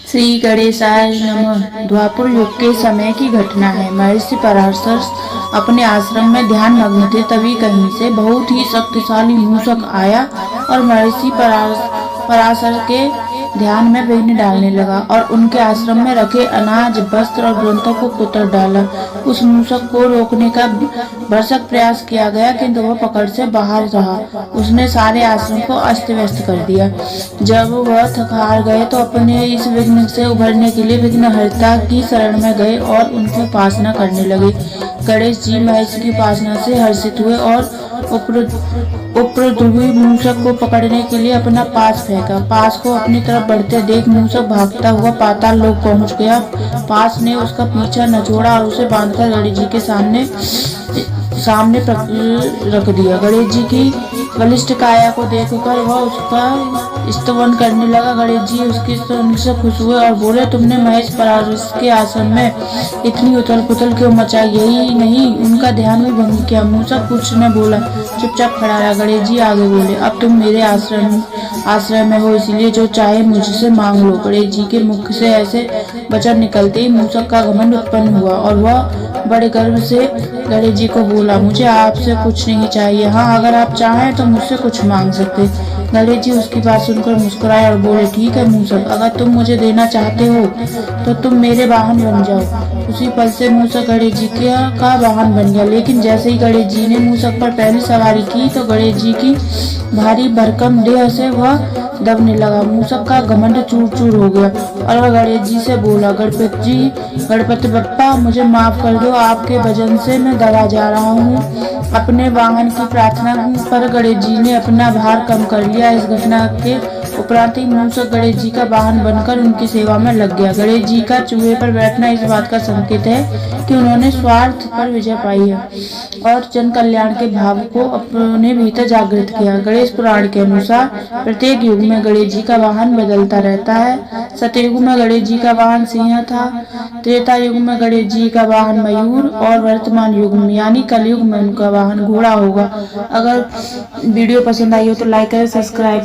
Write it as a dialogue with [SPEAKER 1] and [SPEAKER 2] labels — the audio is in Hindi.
[SPEAKER 1] श्री गणेशाय नमः। द्वापर युग के समय की घटना है। महर्षि पराशर अपने आश्रम में ध्यान मग्न थे, तभी कहीं से बहुत ही शक्तिशाली मूषक आया और महर्षि पराशर के ध्यान में विघ्न डालने लगा और उनके आश्रम में रखे अनाज, वस्त्र और ग्रंथों को कुतर डाला। उस मूषक को रोकने का भरसक प्रयास किया गया, किंतु वह पकड़ से बाहर रहा। उसने सारे आश्रम को अस्त व्यस्त कर दिया। जब वह थक हार गए तो अपने इस विघ्न से उभरने के लिए विघ्नहर्ता की शरण में गए और उनकी उपासना करने लगे। गणेश जी महर्षि की उपासना से हर्षित हुए और उपद्रवी मूषक को पकड़ने के लिए अपना पास फेंका। पास को अपनी तरफ बढ़ते देख मूषक भागता हुआ पाताल लोक पहुंच गया। पास ने उसका पीछा न छोड़ा और उसे बांधकर गणेश जी के सामने रख दिया। गणेश जी की बलिष्ठ काया को देखकर वह उसका स्तवन करने लगा। गणेश जी उसकी स्तुति से खुश हुए और बोले, तुमने महेश पराशर के आश्रम में इतनी उथल पुथल क्यों मचाई? यही नहीं, उनका ध्यान भी भंग किया। मूषक कुछ न बोला, चुपचाप खड़ा रहा। गणेश जी आगे बोले, अब तुम मेरे आश्रय में हो, इसलिए जो चाहे मुझसे मांग लो। गणेश जी के मुख से ऐसे वचन निकलते ही मूषक का घमंड उत्पन्न हुआ और वह बड़े गर्व से गणेश जी को बोला, मुझे आपसे कुछ नहीं चाहिए। हाँ, अगर आप चाहें तो मुझसे कुछ मांग सकते। गणेश जी उसकी बात सुनकर मुस्कुराए और बोले, ठीक है मूषक, अगर तुम मुझे देना चाहते हो तो तुम मेरे वाहन बन जाओ। उसी पल से मूषक गणेश जी का वाहन बन गया। लेकिन जैसे ही गणेश जी ने मूषक पर पहली सवारी की तो गणेश जी की भारी भरकम देह से वह दबने लगा। मूषक का घमंड चूर चूर हो गया और वह गणेश जी से बोला, गणपति बप्पा, मुझे माफ कर दो, आपके वजन से मैं दबा जा रहा हूँ। अपने वाहन की प्रार्थना पर गणेश जी ने अपना भार कम कर लिया। इस घटना के उपरांत ही मूषक गणेश जी का वाहन बनकर उनकी सेवा में लग गया। गणेश जी का चूहे पर बैठना इस बात का संकेत है कि उन्होंने स्वार्थ पर विजय पाई है और जन कल्याण के भाव को अपने भीतर जागृत किया। गणेश पुराण के अनुसार प्रत्येक युग में गणेश जी का वाहन बदलता रहता है। सतयुग में गणेश जी का वाहन सिंह था, त्रेता युग में गणेश जी का वाहन मयूर और वर्तमान युग में यानी कलयुग में उनका वाहन घोड़ा होगा। अगर वीडियो पसंद आई हो तो लाइक करें, सब्सक्राइब करें।